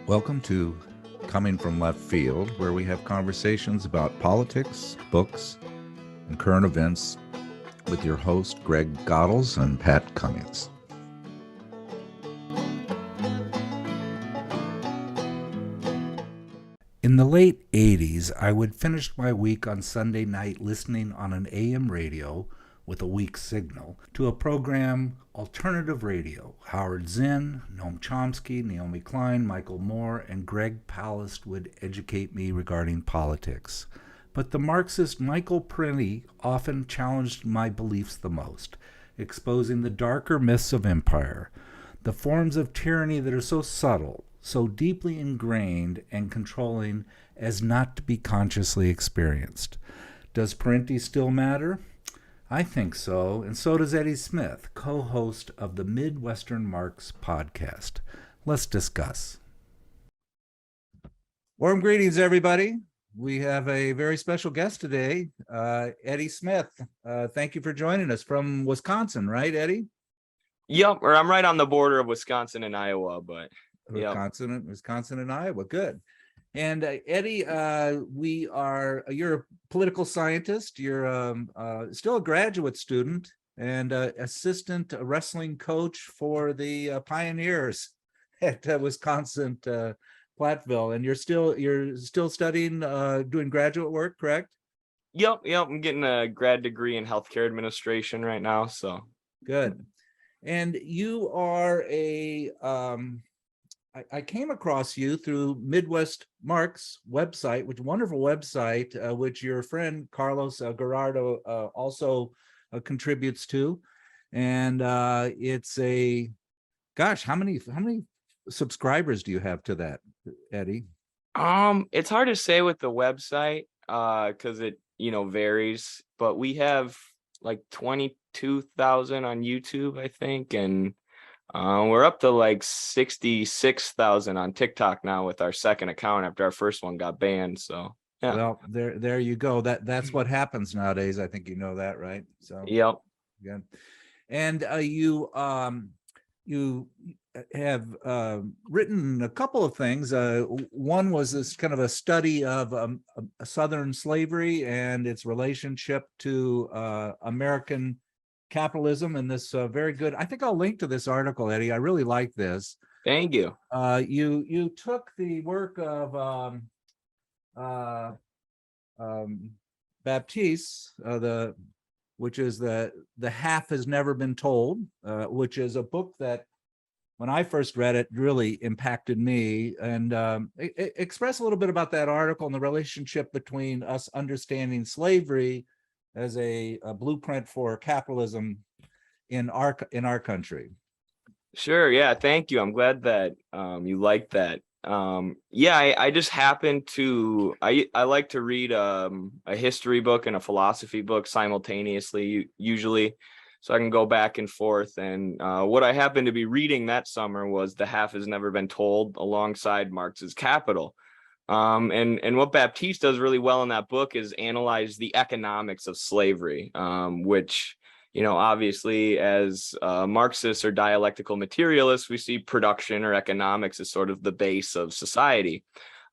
Welcome to Coming from Left Field, where we have conversations about politics, books, and current events with your host, Greg Goddles and Pat Cummings. In the late 80s, I would finish my week on Sunday night listening on an AM radio with a weak signal to a program, Alternative Radio. Howard Zinn, Noam Chomsky, Naomi Klein, Michael Moore, and Greg Palast would educate me regarding politics. But the Marxist Michael Parente often challenged my beliefs the most, exposing the darker myths of empire, the forms of tyranny that are so subtle, so deeply ingrained and controlling as not to be consciously experienced. Does Parente still matter? I think so, and so does Eddie Smith, co-host of the Midwestern Marx podcast. Let's discuss. Warm greetings, everybody. We have a very special guest today, Eddie Smith. Thank you for joining us from Wisconsin, right, Eddie? Yep, or I'm right on the border of Wisconsin and Iowa, but Wisconsin and Iowa, good. And Eddie, you're a political scientist. You're still a graduate student and assistant wrestling coach for the Pioneers at Wisconsin Platteville. And you're still studying, doing graduate work, correct? Yep. I'm getting a grad degree in healthcare administration right now. So good. And you are I came across you through Midwest Marx website, which wonderful website, which your friend Carlos Gerardo also contributes to, and it's how many subscribers do you have to that, Eddie? It's hard to say with the website because it varies, but we have like 22,000 on YouTube, I think, and we're up to like 66,000 on TikTok now with our second account after our first one got banned. So yeah. Well, there you go. That's what happens nowadays. I think you know that, right? So yep. Yeah. And you have written a couple of things. One was this kind of a study of Southern slavery and its relationship to American capitalism, and this very good. I think I'll link to this article, Eddie. I really like this. Thank you. You took the work of Baptiste, which is the Half Has Never Been Told, which is a book that when I first read it really impacted me, and express a little bit about that article and the relationship between us understanding slavery as a blueprint for capitalism in our country. Sure. Yeah. Thank you. I'm glad that you like that. I just happen to I like to read a history book and a philosophy book simultaneously, usually, so I can go back and forth. And what I happened to be reading that summer was The Half Has Never Been Told alongside Marx's Capital. And what Baptiste does really well in that book is analyze the economics of slavery, which, obviously as Marxists or dialectical materialists, we see production or economics as sort of the base of society.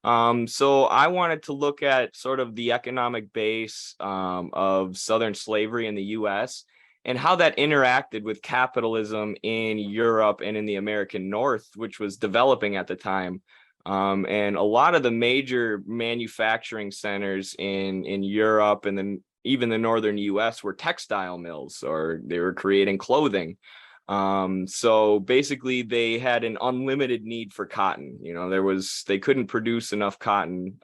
So I wanted to look at sort of the economic base of Southern slavery in the U.S. and how that interacted with capitalism in Europe and in the American North, which was developing at the time. And a lot of the major manufacturing centers in Europe and then even the northern US were textile mills, or they were creating clothing. So basically they had an unlimited need for cotton. They couldn't produce enough cotton.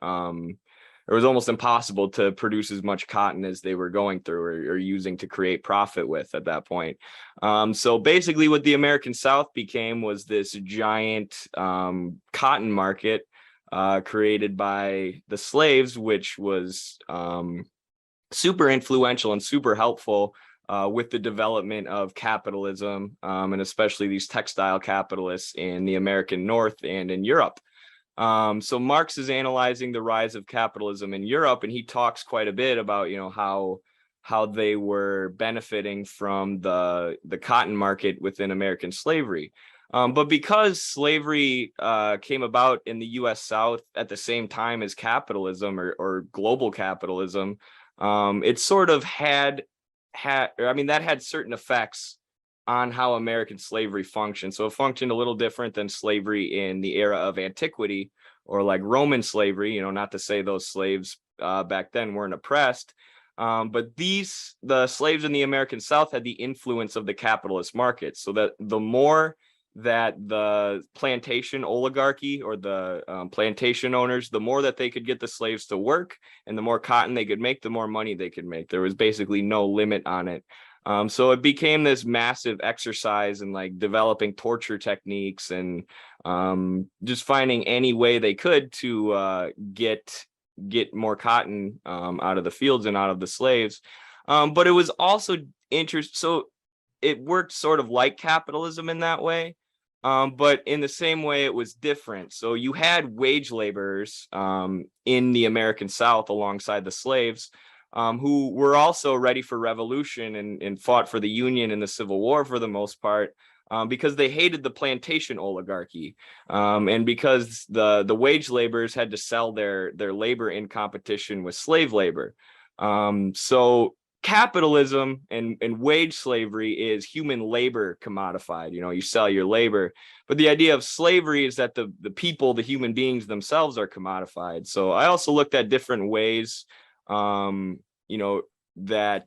It was almost impossible to produce as much cotton as they were going through or using to create profit with at that point. So basically what the American South became was this giant cotton market created by the slaves, which was super influential and super helpful with the development of capitalism, and especially these textile capitalists in the American North and in Europe. So Marx is analyzing the rise of capitalism in Europe, and he talks quite a bit about, how they were benefiting from the cotton market within American slavery. But because slavery came about in the U.S. South at the same time as capitalism or global capitalism, it sort of that had certain effects on how American slavery functioned. So it functioned a little different than slavery in the era of antiquity, or like Roman slavery, not to say those slaves back then weren't oppressed. But the slaves in the American South had the influence of the capitalist market, so that the more that the plantation oligarchy or the plantation owners, the more that they could get the slaves to work and the more cotton they could make, the more money they could make. There was basically no limit on it. So it became this massive exercise in like developing torture techniques and just finding any way they could to get more cotton out of the fields and out of the slaves. But it was also interesting. So it worked sort of like capitalism in that way. But in the same way, it was different. So you had wage laborers in the American South alongside the slaves, who were also ready for revolution and fought for the Union in the Civil War for the most part, because they hated the plantation oligarchy, and because the wage laborers had to sell their labor in competition with slave labor. So capitalism and wage slavery is human labor commodified. You sell your labor, but the idea of slavery is that the people, the human beings themselves, are commodified. So I also looked at different ways that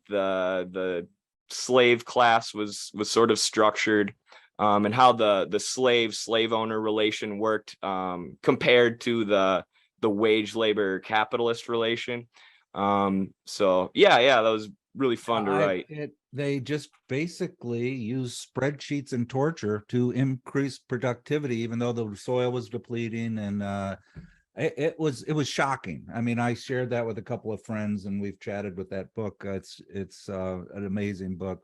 the slave class was sort of structured, and how the slave owner relation worked compared to the wage labor capitalist relation. So that was really fun to write. They just basically use spreadsheets and torture to increase productivity, even though the soil was depleting, and it was shocking. I mean, I shared that with a couple of friends, and we've chatted with that book. It's an amazing book.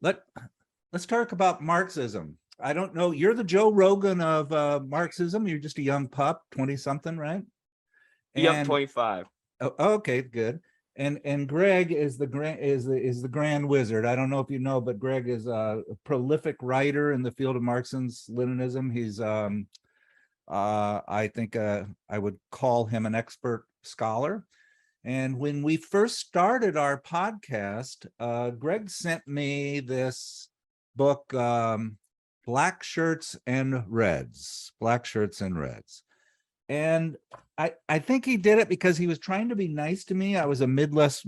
Let's talk about Marxism. I don't know. You're the Joe Rogan of Marxism. You're just a young pup, 20-something, right? Yep, 25. Okay, good. And Greg is the grand wizard. I don't know if you know, but Greg is a prolific writer in the field of Marxism-Leninism. He's I think I would call him an expert scholar. And when we first started our podcast, Greg sent me this book, Blackshirts and Reds. And I think he did it because he was trying to be nice to me. I was a MSNBC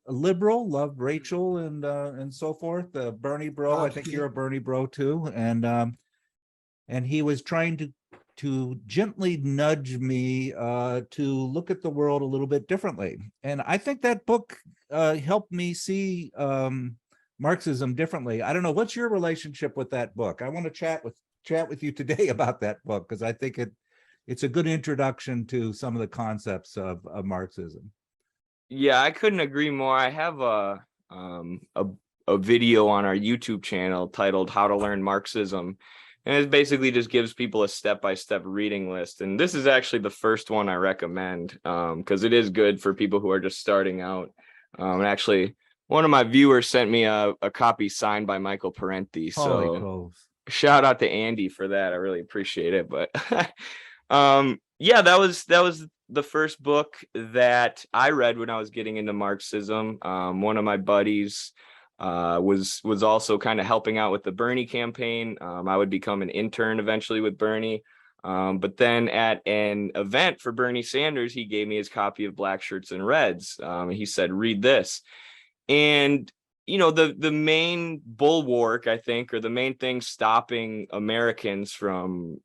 liberal, loved Rachel and so forth. Bernie bro, I think you're a Bernie bro too. And he was trying to gently nudge me to look at the world a little bit differently. And I think that book helped me see Marxism differently. I don't know, what's your relationship with that book? I want to chat with you today about that book, because I think it's a good introduction to some of the concepts of Marxism. Yeah, I couldn't agree more. I have a video on our YouTube channel titled "How to Learn Marxism," and it basically just gives people a step-by-step reading list. And this is actually the first one I recommend, because it is good for people who are just starting out. And actually, one of my viewers sent me a copy signed by Michael Parente. So shout out to Andy for that. I really appreciate it. But that was the first book that I read when I was getting into Marxism. One of my buddies was also kind of helping out with the Bernie campaign. I would become an intern eventually with Bernie. But then at an event for Bernie Sanders, he gave me his copy of Blackshirts and Reds. He said, read this. And, the main bulwark, I think, or the main thing stopping Americans from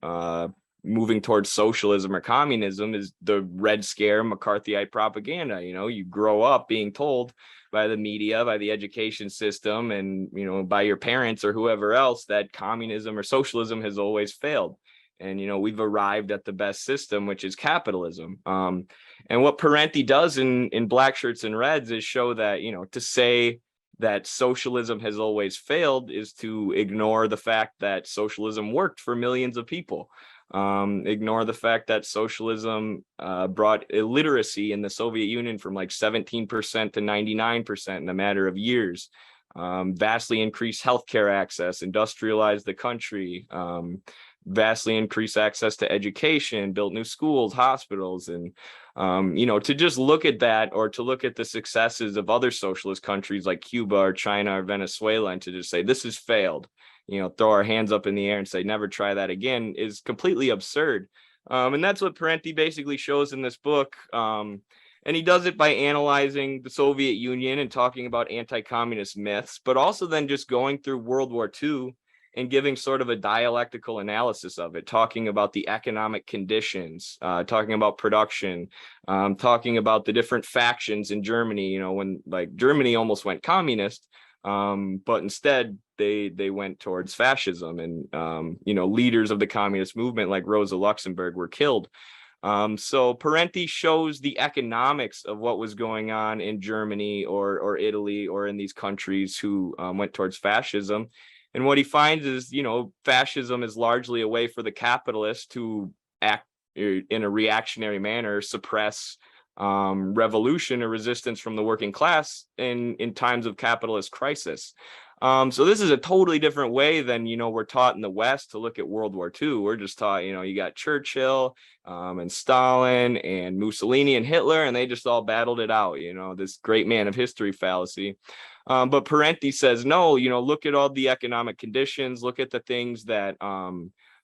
moving towards socialism or communism is the Red Scare, McCarthyite propaganda. You grow up being told by the media, by the education system, and, by your parents or whoever else that communism or socialism has always failed. And, we've arrived at the best system, which is capitalism. And what Parente does in Blackshirts and Reds is show that, to say that socialism has always failed is to ignore the fact that socialism worked for millions of people. Ignore the fact that socialism brought illiteracy in the Soviet Union from like 17% to 99% in a matter of years. vastly increased healthcare access, industrialized the country, vastly increased access to education, built new schools, hospitals, and to just look at that, or to look at the successes of other socialist countries like Cuba or China or Venezuela, and to just say this has failed, throw our hands up in the air and say never try that again, is completely absurd. And that's what Parente basically shows in this book. And he does it by analyzing the Soviet Union and talking about anti-communist myths, but also then just going through World War II and giving sort of a dialectical analysis of it, talking about the economic conditions, talking about production, talking about the different factions in Germany, when like Germany almost went communist, but instead they went towards fascism, and leaders of the communist movement like Rosa Luxemburg were killed. So Parente shows the economics of what was going on in Germany or Italy or in these countries who went towards fascism. And what he finds is, fascism is largely a way for the capitalists to act in a reactionary manner, suppress revolution or resistance from the working class in times of capitalist crisis. So this is a totally different way than, we're taught in the West to look at World War II. We're just taught, you got Churchill and Stalin and Mussolini and Hitler, and they just all battled it out, this great man of history fallacy. But Parente says, no, look at all the economic conditions, look at the things that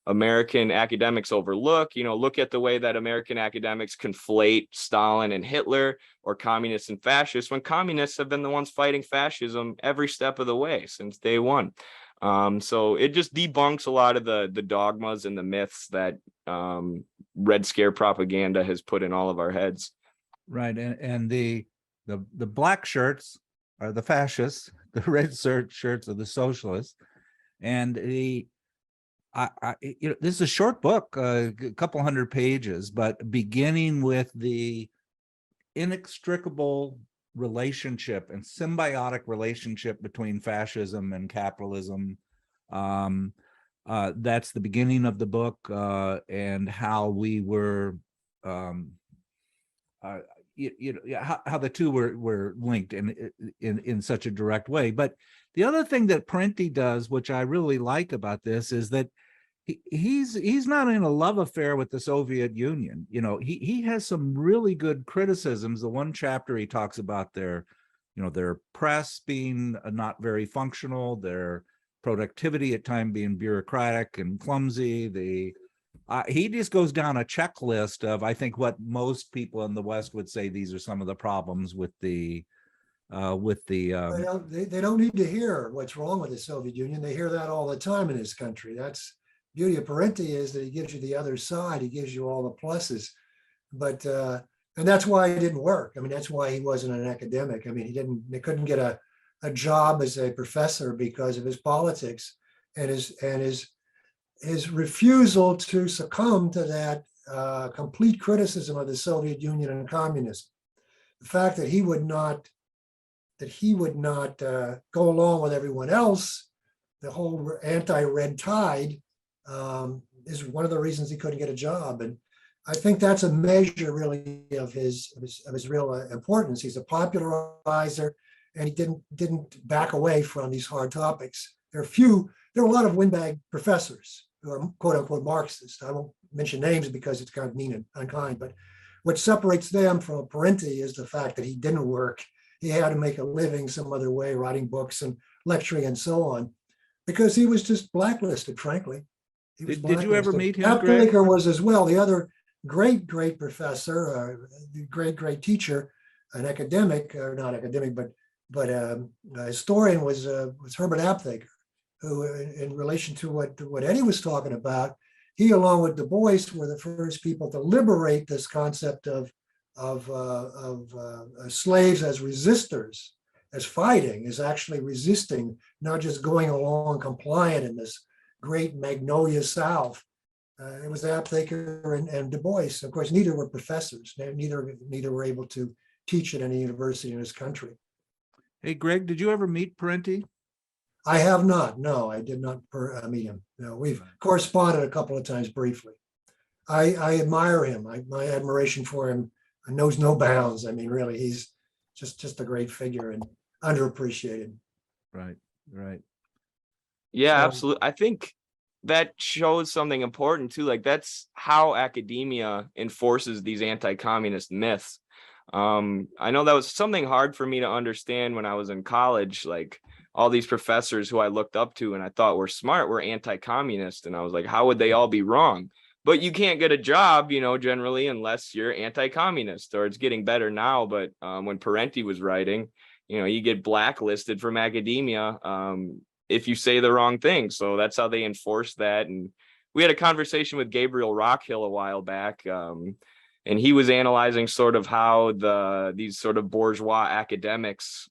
American academics overlook, look at the way that American academics conflate Stalin and Hitler, or communists and fascists, when communists have been the ones fighting fascism every step of the way since day one. So it just debunks a lot of the dogmas and the myths that Red Scare propaganda has put in all of our heads. Right, and the black shirts are the fascists, the red shirts are the socialists, and this is a short book, a couple hundred pages, but beginning with the inextricable relationship and symbiotic relationship between fascism and capitalism. That's the beginning of the book, and how we were, how the two were linked in such a direct way. But the other thing that Parente does, which I really like about this, is that he's not in a love affair with the Soviet Union. He has some really good criticisms. The one chapter he talks about their press being not very functional, their productivity at times being bureaucratic and clumsy. He just goes down a checklist of, I think, what most people in the West would say these are some of the problems with the they don't need to hear what's wrong with the Soviet Union. They hear that all the time in this country. That's beauty of Parente, is that he gives you the other side. He gives you all the pluses, but and that's why it didn't work. I mean, that's why he wasn't an academic. I mean, they couldn't get a job as a professor because of his politics and his refusal to succumb to that complete criticism of the Soviet Union and communism. The fact that he would not go along with everyone else, the whole anti-red tide, is one of the reasons he couldn't get a job. And I think that's a measure really of his real importance. He's a popularizer, and he didn't back away from these hard topics. There are a lot of windbag professors who are quote unquote Marxists. I won't mention names because it's kind of mean and unkind, but what separates them from Parente is the fact that he didn't work. He had to make a living some other way, writing books and lecturing and so on, because he was just blacklisted, frankly. Did you ever meet him, Greg? Greg? Was as well. The other great professor, great teacher, an academic, or not academic, but a historian was Herbert Aptheker, who, in relation to what Eddie was talking about, he, along with Du Bois, were the first people to liberate this concept of slaves as resistors, as fighting, as actually resisting, not just going along compliant in this great Magnolia South. It was Aptheker and Du Bois. Of course, neither were professors. Neither were able to teach at any university in this country. Hey, Greg, did you ever meet Parente? I have not. No, I did not meet him. No, we've corresponded a couple of times briefly. I admire him. My admiration for him knows no bounds. I mean, really, he's just a great figure and underappreciated. Right. Right. Yeah, So, absolutely. I think that shows something important too. Like that's how academia enforces these anti-communist myths. I know that was something hard for me to understand when I was in college. Like all these professors who I looked up to and I thought were smart were anti-communist, and I was like, how would they all be wrong? But you can't get a job, generally unless you're anti-communist. Or it's getting better now. But when Parente was writing, you get blacklisted from academia. If you say the wrong thing. So that's how they enforce that. And we had a conversation with Gabriel Rockhill a while back. And he was analyzing sort of how these sort of bourgeois academics,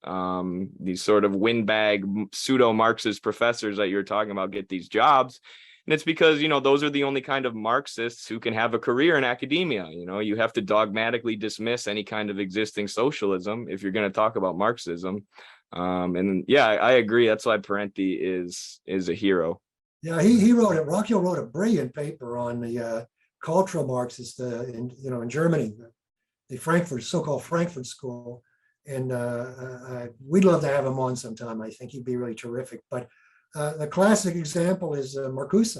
these sort of windbag pseudo-Marxist professors that you're talking about get these jobs. And it's because, those are the only kind of Marxists who can have a career in academia. You have to dogmatically dismiss any kind of existing socialism if you're going to talk about Marxism. And yeah, I agree. That's why Parente is a hero. yeah, he wrote it. Rockhill wrote a brilliant paper on the cultural Marxists in Germany, the Frankfurt, so-called Frankfurt School. And we'd love to have him on sometime. I think he'd be really terrific. But the classic example is Marcuse.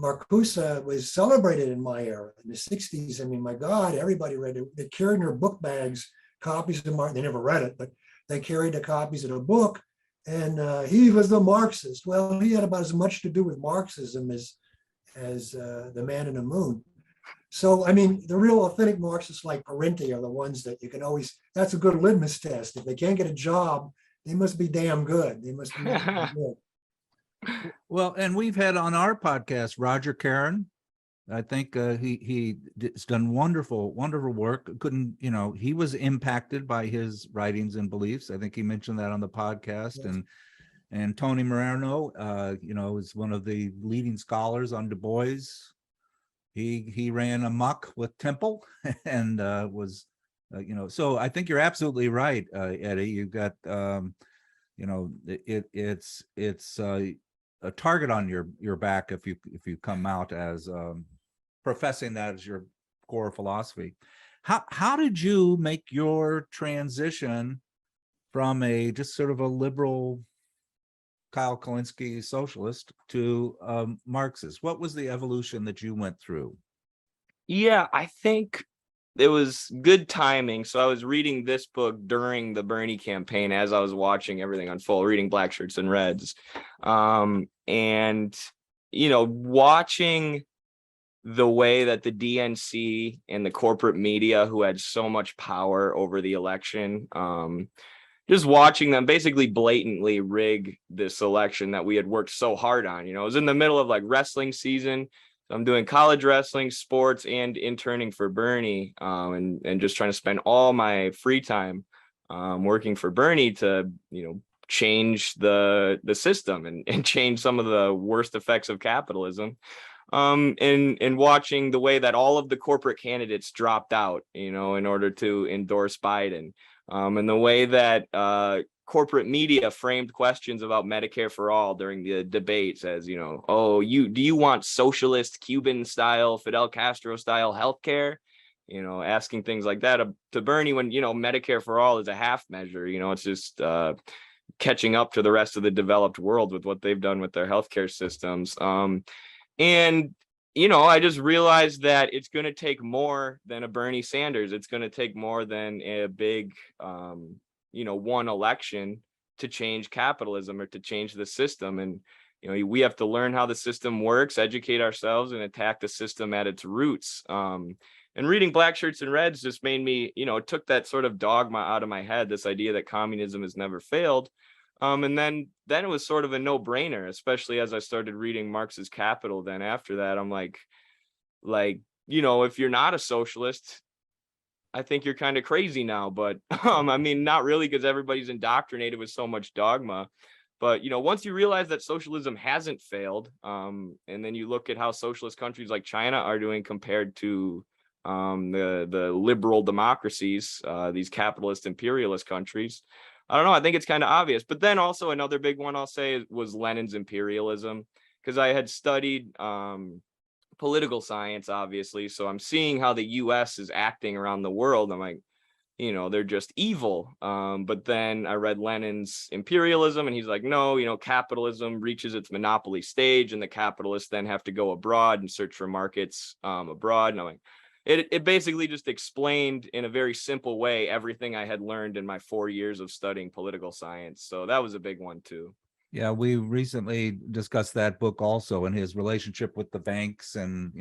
Marcuse was celebrated in my era in the 60s. I mean, my God, everybody read it. They carried in their book bags copies of Marx. They never read it, but they carried the copies of the book. And he was the Marxist. Well, he had about as much to do with Marxism as the man in the moon. So, I mean, the real authentic Marxists like Parente are the ones that you can always, that's a good litmus test. If they can't get a job, they must be damn good. They must be good. Well, and we've had on our podcast Roger Caron. I think he's done wonderful work. Couldn't, he was impacted by his writings and beliefs. I think he mentioned that on the podcast. Yes. And Tony Moreno, is one of the leading scholars on Du Bois. He ran amok with Temple and was, so I think you're absolutely right, Eddie. You've got, it's a target on your back if you come out as professing that as your core philosophy. How did you make your transition from a just sort of a liberal Kyle Kulinski socialist to Marxist? What was the evolution that you went through? Yeah, I think it was good timing. So I was reading this book during the Bernie campaign as I was watching everything unfold, reading Blackshirts and Reds. And, watching the way that the DNC and the corporate media, who had so much power over the election, just watching them basically blatantly rig this election that we had worked so hard on. It was in the middle of like wrestling season. So I'm doing college wrestling, sports, and interning for Bernie, and just trying to spend all my free time working for Bernie to, change the system and change some of the worst effects of capitalism. And watching the way that all of the corporate candidates dropped out, in order to endorse Biden. And the way that corporate media framed questions about Medicare for all during the debates as, do you want socialist Cuban style, Fidel Castro style healthcare? Asking things like that to Bernie when, Medicare for all is a half measure. It's just catching up to the rest of the developed world with what they've done with their healthcare systems. And I just realized that it's going to take more than a Bernie Sanders. It's going to take more than a big, one election to change capitalism or to change the system. And, we have to learn how the system works, educate ourselves, and attack the system at its roots. And reading Blackshirts and Reds just made me, it took that sort of dogma out of my head, this idea that communism has never failed. And then it was sort of a no-brainer, especially as I started reading Marx's Capital. Then after that, I'm like, if you're not a socialist, I think you're kind of crazy now. But I mean, not really, because everybody's indoctrinated with so much dogma. But, once you realize that socialism hasn't failed, and then you look at how socialist countries like China are doing compared to the liberal democracies, these capitalist imperialist countries, I don't know. I think it's kind of obvious. But then also another big one I'll say was Lenin's imperialism, because I had studied political science, obviously. So I'm seeing how the U.S. is acting around the world. I'm like, they're just evil. But then I read Lenin's Imperialism, and he's like, no, capitalism reaches its monopoly stage, and the capitalists then have to go abroad and search for markets abroad. And I'm like, it basically just explained in a very simple way everything I had learned in my 4 years of studying political science. So that was a big one too. Yeah, we recently discussed that book also, and his relationship with the banks, and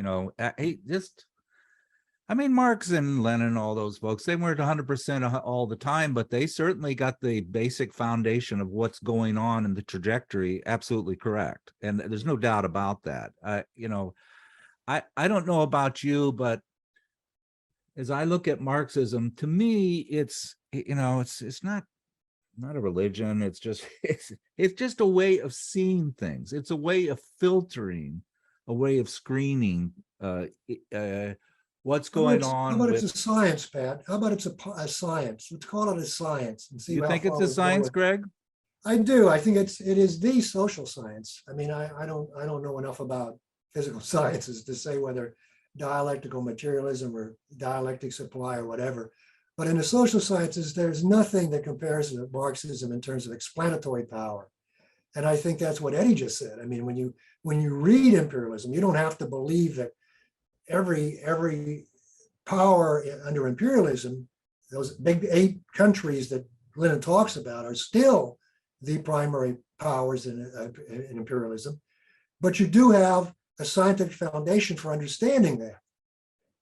Marx and Lenin, all those folks, they weren't 100% all the time, but they certainly got the basic foundation of what's going on in the trajectory absolutely correct, and there's no doubt about that. I don't know about you, but as I look at Marxism, to me, it's not a religion. It's just a way of seeing things. It's a way of filtering, a way of screening what's going on. How about it's a science, Pat? How about it's a science? Let's call it a science and see. You think it's a science, Greg? I do. I think it is the social science. I mean, I don't know enough about physical sciences to say whether dialectical materialism or dialectic supply or whatever. But in the social sciences, there's nothing that compares to Marxism in terms of explanatory power. And I think that's what Eddie just said. I mean, when you read imperialism, you don't have to believe that every power under imperialism, those big 8 countries that Lenin talks about, are still the primary powers in imperialism. But you do have a scientific foundation for understanding that.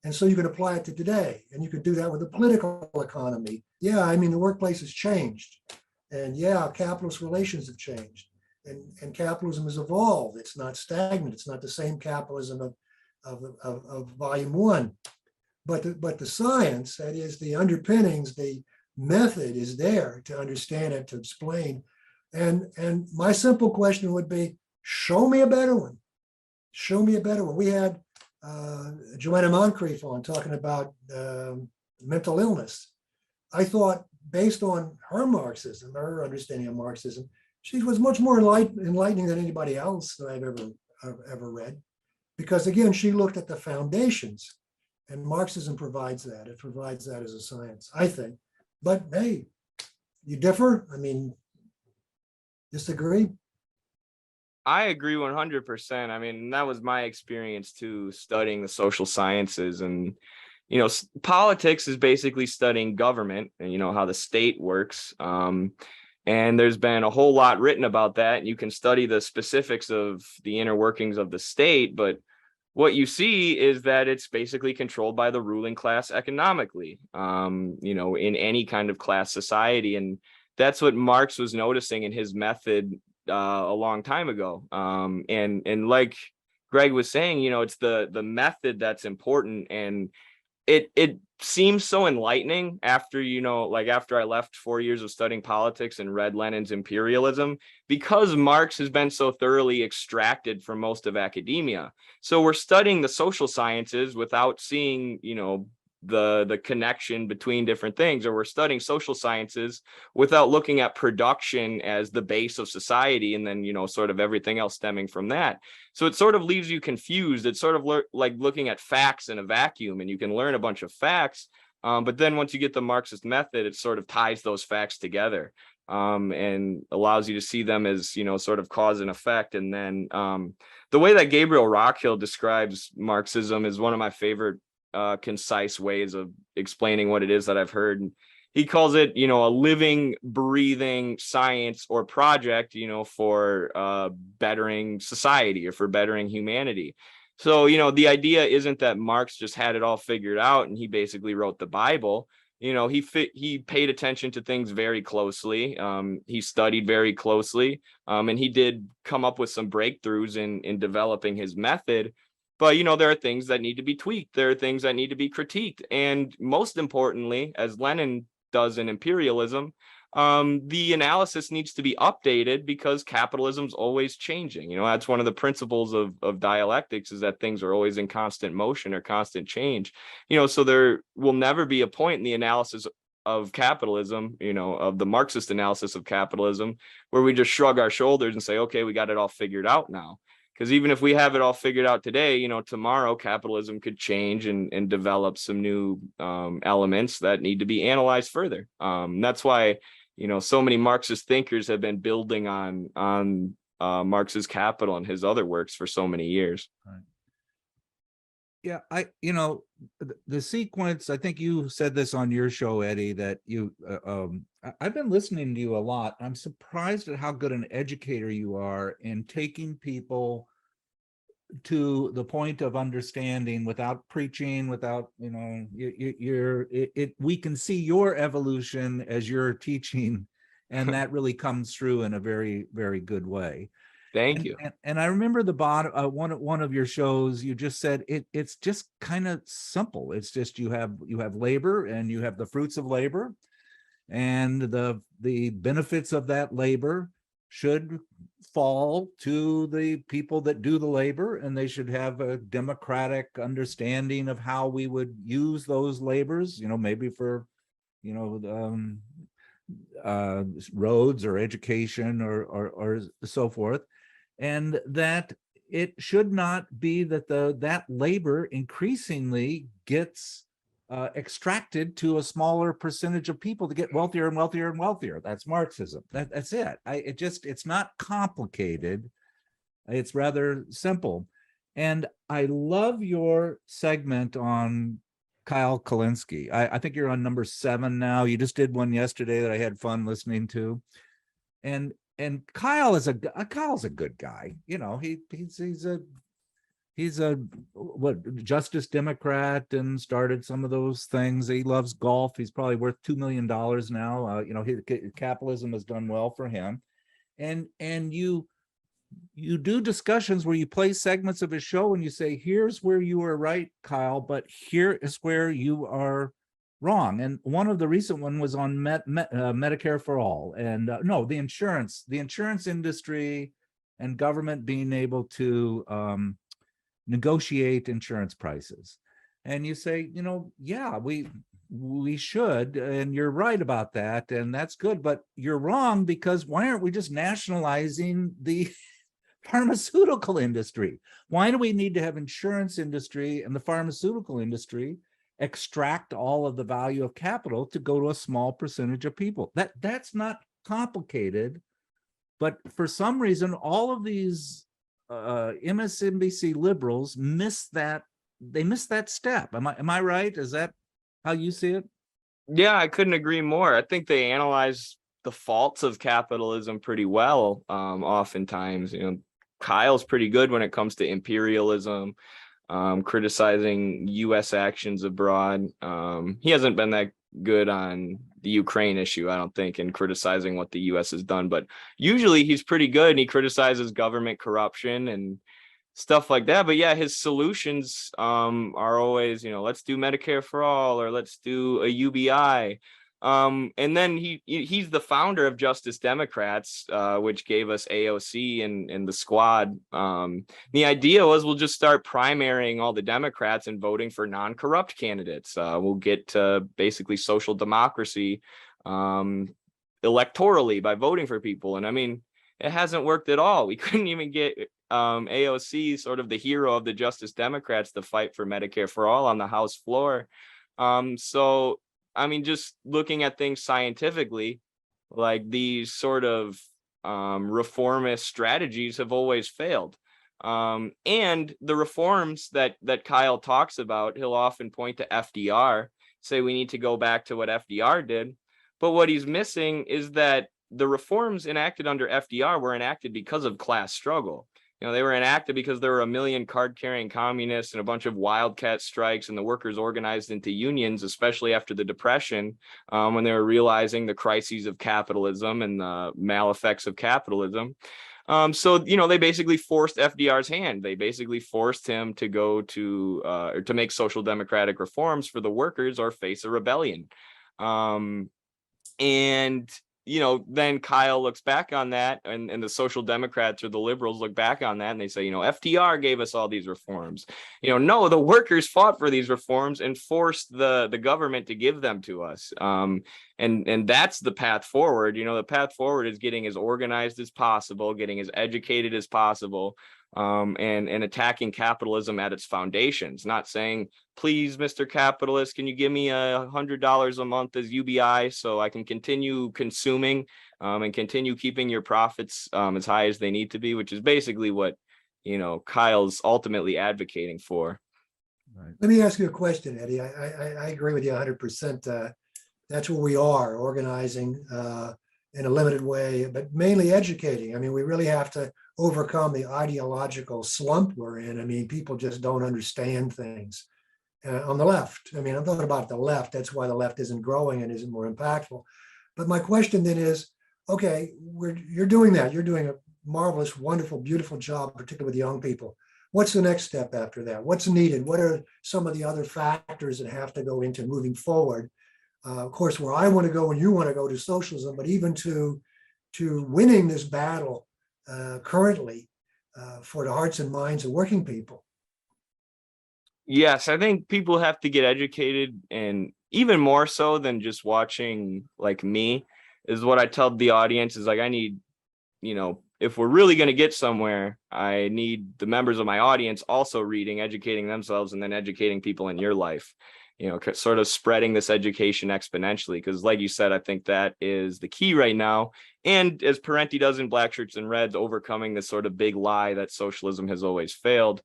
And so you can apply it to today, and you could do that with the political economy. Yeah, I mean, the workplace has changed, and yeah, capitalist relations have changed, and capitalism has evolved. It's not stagnant. It's not the same capitalism of volume 1, but the science, that is the underpinnings, the method is there to understand it, to explain. And my simple question would be, show me a better one. Show me a better one. We had Joanna Moncrief on talking about mental illness. I thought, based on her Marxism, her understanding of Marxism, she was much more enlightening than anybody else that I've ever read. Because again, she looked at the foundations, and Marxism provides that. It provides that as a science, I think. But hey, you differ? I mean, disagree? I agree 100%. I mean, that was my experience too, studying the social sciences. And, politics is basically studying government and, how the state works. And there's been a whole lot written about that. And you can study the specifics of the inner workings of the state. But what you see is that it's basically controlled by the ruling class economically, in any kind of class society. And that's what Marx was noticing in his method a long time ago. And like Greg was saying, it's the method that's important. And it seems so enlightening after, after I left 4 years of studying politics and read Lenin's Imperialism, because Marx has been so thoroughly extracted from most of academia. So we're studying the social sciences without seeing, the connection between different things, or we're studying social sciences without looking at production as the base of society, and then sort of everything else stemming from that. So it sort of leaves you confused. It's sort of like looking at facts in a vacuum, and you can learn a bunch of facts, but then once you get the Marxist method, it sort of ties those facts together, and allows you to see them as sort of cause and effect. And then the way that Gabriel Rockhill describes Marxism is one of my favorite concise ways of explaining what it is that I've heard. And he calls it, a living, breathing science or project, for bettering society or for bettering humanity. So, the idea isn't that Marx just had it all figured out and he basically wrote the Bible. He paid attention to things very closely. He studied very closely, and he did come up with some breakthroughs in developing his method. But, there are things that need to be tweaked. There are things that need to be critiqued. And most importantly, as Lenin does in Imperialism, the analysis needs to be updated because capitalism's always changing. That's one of the principles of dialectics, is that things are always in constant motion or constant change. So there will never be a point in the analysis of capitalism, of the Marxist analysis of capitalism, where we just shrug our shoulders and say, okay, we got it all figured out now. Because even if we have it all figured out today, tomorrow capitalism could change and develop some new elements that need to be analyzed further. That's why, so many Marxist thinkers have been building on Marx's Capital and his other works for so many years. Right. Yeah, the sequence, I think you said this on your show, Eddie, that I've been listening to you a lot. I'm surprised at how good an educator you are in taking people to the point of understanding without preaching, without, we can see your evolution as you're teaching, and that really comes through in a very, very good way. Thank you. And I remember the bottom one of your shows, you just said it's just kind of simple. It's just you have labor, and you have the fruits of labor, and the benefits of that labor should fall to the people that do the labor, and they should have a democratic understanding of how we would use those labors, maybe for roads or education or so forth. And that it should not be that that labor increasingly gets extracted to a smaller percentage of people to get wealthier and wealthier and wealthier. That's Marxism. That's it. It's not complicated. It's rather simple. And I love your segment on Kyle Kulinski. I think you're on number 7 now. You just did one yesterday that I had fun listening to. And Kyle's a good guy. He's a Justice Democrat and started some of those things. He loves golf. He's probably worth $2 million now. Capitalism has done well for him. And you do discussions where you play segments of his show and you say, here's where you are right, Kyle, but here is where you are wrong. And one of the recent one was on Medicare for all, and the insurance industry and government being able to negotiate insurance prices. And you say, yeah, we should, and you're right about that, and that's good, but you're wrong, because why aren't we just nationalizing the pharmaceutical industry? Why do we need to have insurance industry and the pharmaceutical industry extract all of the value of capital to go to a small percentage of people? That's not complicated, but for some reason, all of these MSNBC liberals miss that. They miss that step. Am I right? Is that how you see it? Yeah, I couldn't agree more. I think they analyze the faults of capitalism pretty well. Oftentimes, Kyle's pretty good when it comes to imperialism, criticizing U.S. actions abroad. He hasn't been that good on the Ukraine issue, I don't think, in criticizing what the U.S. has done. But usually he's pretty good, and he criticizes government corruption and stuff like that. But yeah, his solutions are always, let's do Medicare for all, or let's do a UBI. And then he's the founder of Justice Democrats, which gave us AOC and the Squad. The idea was we'll just start primarying all the Democrats and voting for non-corrupt candidates. We'll get to basically social democracy electorally by voting for people. And I mean, it hasn't worked at all. We couldn't even get AOC, sort of the hero of the Justice Democrats, to fight for Medicare for all on the House floor. So I mean, just looking at things scientifically, like these sort of reformist strategies have always failed. And the reforms that Kyle talks about, he'll often point to FDR, say we need to go back to what FDR did. But what he's missing is that the reforms enacted under FDR were enacted because of class struggle. They were enacted because there were a million card-carrying communists and a bunch of wildcat strikes, and the workers organized into unions, especially after the Depression, when they were realizing the crises of capitalism and the maleffects of capitalism. So, they basically forced FDR's hand. They basically forced him to go to, or to make social democratic reforms for the workers or face a rebellion. And then Kyle looks back on that, and the Social Democrats or the liberals look back on that, and they say, FDR gave us all these reforms. No, the workers fought for these reforms and forced the government to give them to us. And that's the path forward. The path forward is getting as organized as possible, getting as educated as possible, and attacking capitalism at its foundations, not saying, please, Mr. Capitalist, can you give me $100 a month as UBI so I can continue consuming and continue keeping your profits as high as they need to be, which is basically what, Kyle's ultimately advocating for. Right. Let me ask you a question, Eddie. I agree with you 100%. That's what we are, organizing in a limited way, but mainly educating. I mean, we really have to overcome the ideological slump we're in. I mean, people just don't understand things on the left. I mean, I'm talking about the left. That's why the left isn't growing and isn't more impactful. But my question then is, okay, you're doing that. You're doing a marvelous, wonderful, beautiful job, particularly with young people. What's the next step after that? What's needed? What are some of the other factors that have to go into moving forward? Of course, where I want to go and you want to go to socialism, but even to winning this battle currently for the hearts and minds of working people. Yes, I think people have to get educated, and even more so than just watching like me, is what I tell the audience is like, I need, if we're really going to get somewhere, I need the members of my audience also reading, educating themselves, and then educating people in your life, sort of spreading this education exponentially. Because like you said, I think that is the key right now. And as Parente does in Blackshirts and Reds, overcoming this sort of big lie that socialism has always failed.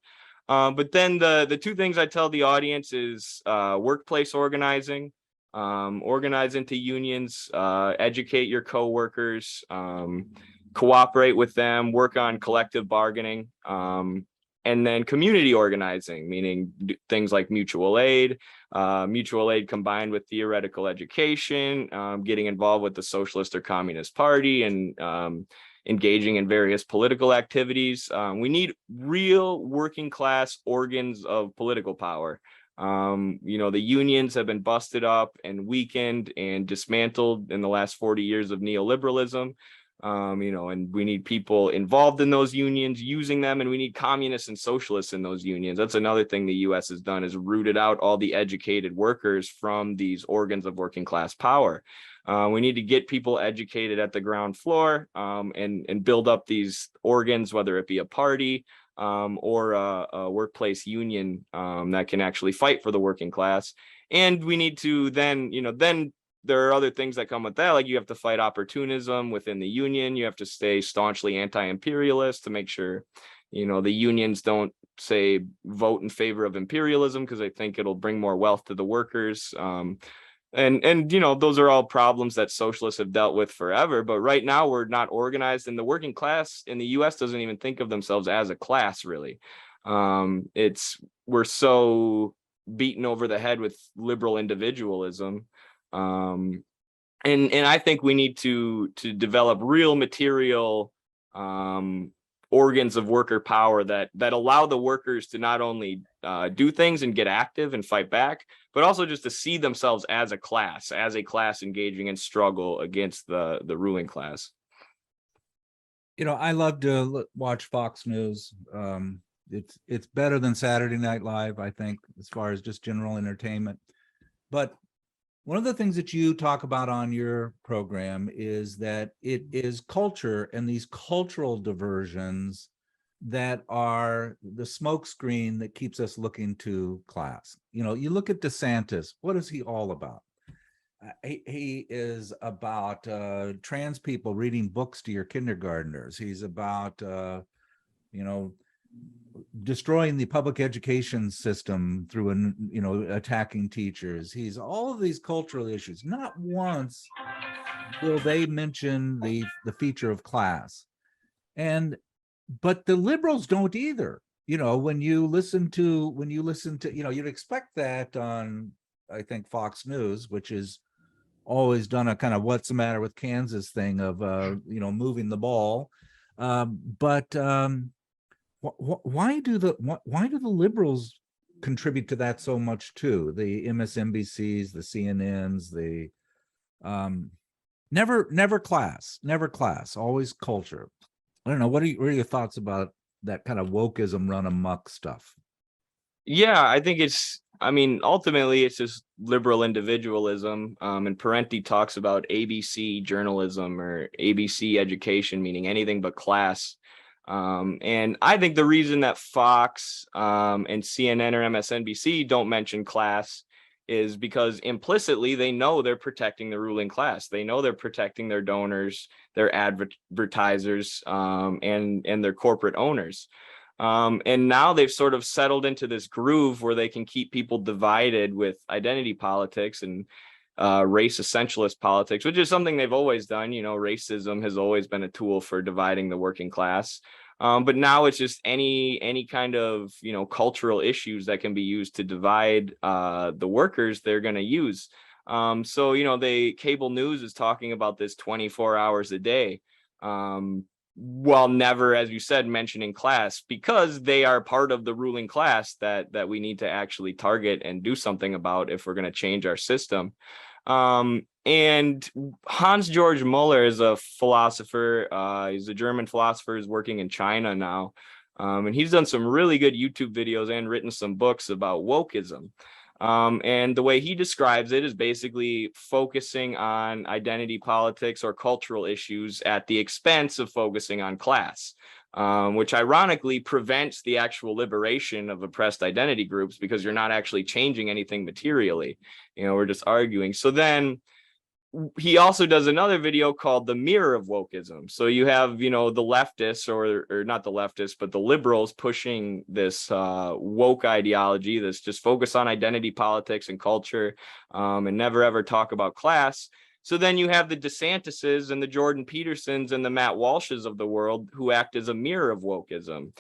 But then the two things I tell the audience is workplace organizing, organize into unions, educate your coworkers, cooperate with them, work on collective bargaining, and then community organizing, meaning things like mutual aid combined with theoretical education, getting involved with the Socialist or Communist Party, and engaging in various political activities. We need real working class organs of political power. The unions have been busted up and weakened and dismantled in the last 40 years of neoliberalism. And we need people involved in those unions, using them, and we need communists and socialists in those unions. That's another thing the US has done, is rooted out all the educated workers from these organs of working class power. We need to get people educated at the ground floor, and build up these organs, whether it be a party or a workplace union that can actually fight for the working class. And we need to then there are other things that come with that, like you have to fight opportunism within the union. You have to stay staunchly anti-imperialist to make sure, the unions don't say vote in favor of imperialism, because I think it'll bring more wealth to the workers. And those are all problems that socialists have dealt with forever. But right now we're not organized, and the working class in the US doesn't even think of themselves as a class, really. We're so beaten over the head with liberal individualism. And I think we need to develop real material organs of worker power that allow the workers to not only do things and get active and fight back, but also just to see themselves as a class engaging in struggle against the ruling class. I love to watch Fox News. It's better than Saturday Night Live, I think, as far as just general entertainment. But one of the things that you talk about on your program is that it is culture and these cultural diversions that are the smokescreen that keeps us looking to class. You look at DeSantis, what is he all about? He is about trans people reading books to your kindergartners. He's about, destroying the public education system through attacking teachers. He's all of these cultural issues. Not once will they mention the feature of class. But the liberals don't either. When you listen to you'd expect that on, I think, Fox News, which is always done a kind of what's the matter with Kansas thing of moving the ball. Why do the liberals contribute to that so much too? The MSNBCs, the CNNs, the never class, always culture. I don't know. What are your thoughts about that kind of wokeism run amok stuff? Yeah, I think ultimately it's just liberal individualism. And Parente talks about ABC journalism or ABC education, meaning anything but class. And I think the reason that Fox and CNN or MSNBC don't mention class is because implicitly they know they're protecting the ruling class. They know they're protecting their donors, their advertisers, and their corporate owners. And now they've sort of settled into this groove where they can keep people divided with identity politics and race essentialist politics, which is something they've always done. You know, racism has always been a tool for dividing the working class. But now it's just any kind of, you know, cultural issues that can be used to divide the workers they're going to use. So, you know, cable news is talking about this 24 hours a day, while never, as you said, mentioning class, because they are part of the ruling class that we need to actually target and do something about if we're going to change our system. And Hans-Georg Müller is a philosopher. He's a German philosopher who's working in China now. And he's done some really good YouTube videos and written some books about wokeism. And the way he describes it is basically focusing on identity politics or cultural issues at the expense of focusing on class, which ironically prevents the actual liberation of oppressed identity groups, because you're not actually changing anything materially. You know, we're just arguing. So then he also does another video called The Mirror of Wokeism. So you have, you know, the leftists, or not the leftists, but the liberals pushing this woke ideology that's just focused on identity politics and culture, and never ever talk about class. So then you have the DeSantises and the Jordan Petersons and the Matt Walshes of the world who act as a mirror of wokeism.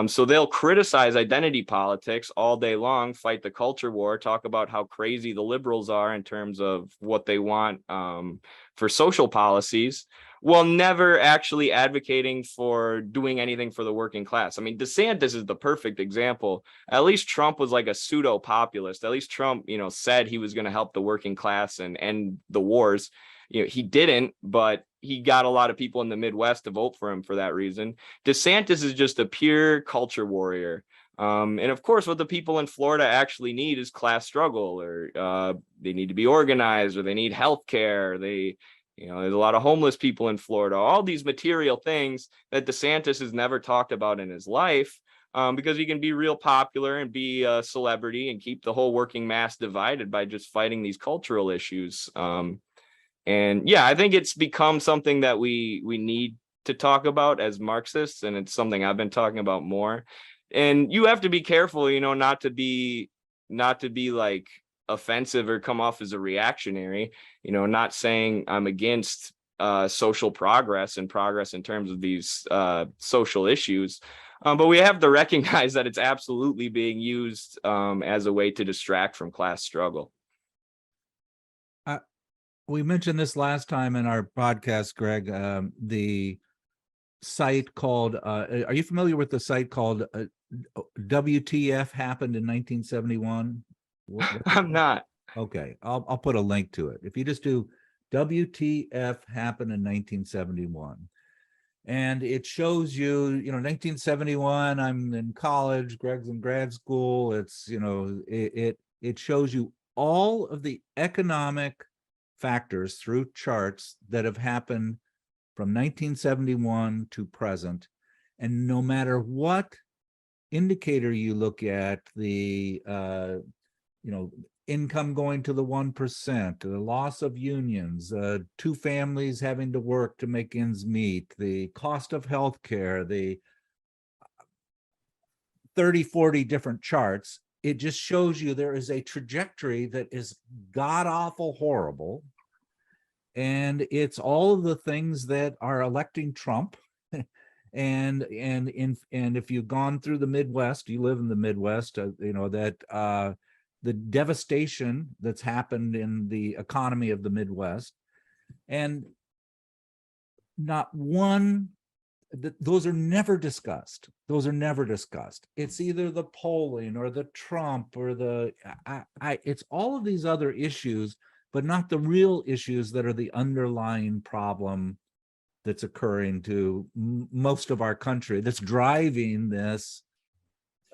So they'll criticize identity politics all day long, fight the culture war, talk about how crazy the liberals are in terms of what they want for social policies, while never actually advocating for doing anything for the working class. I mean, DeSantis is the perfect example. At least Trump was like a pseudo populist. At least Trump, you know, said he was going to help the working class and end the wars. You know, he didn't, but he got a lot of people in the Midwest to vote for him for that reason. DeSantis is just a pure culture warrior. And of course, what the people in Florida actually need is class struggle, or they need to be organized, or they need health care. You know, there's a lot of homeless people in Florida, all these material things that DeSantis has never talked about in his life, because he can be real popular and be a celebrity and keep the whole working mass divided by just fighting these cultural issues. And yeah, I think it's become something that we need to talk about as Marxists, and it's something I've been talking about more. And you have to be careful, you know, not to be like offensive or come off as a reactionary, you know, not saying I'm against social progress and progress in terms of these social issues, but we have to recognize that it's absolutely being used as a way to distract from class struggle. We mentioned this last time in our podcast, Greg, the site called, are you familiar with the site called WTF Happened in 1971? I'm not. Okay, I'll put a link to it. If you just do WTF Happened in 1971, and it shows you, you know, 1971, I'm in college, Greg's in grad school. It's, you know, it shows you all of the economic factors through charts that have happened from 1971 to present. And no matter what indicator you look at, the you know, income going to the 1%, the loss of unions, two families having to work to make ends meet, the cost of healthcare, the 30, 40 different charts, it just shows you there is a trajectory that is god-awful horrible. And it's all of the things that are electing Trump. And if you've gone through the Midwest, you live in the Midwest, you know that the devastation that's happened in the economy of the Midwest, and not one, those are never discussed. Those are never discussed. It's either the polling or the Trump or the, it's all of these other issues, but not the real issues that are the underlying problem that's occurring to most of our country, that's driving this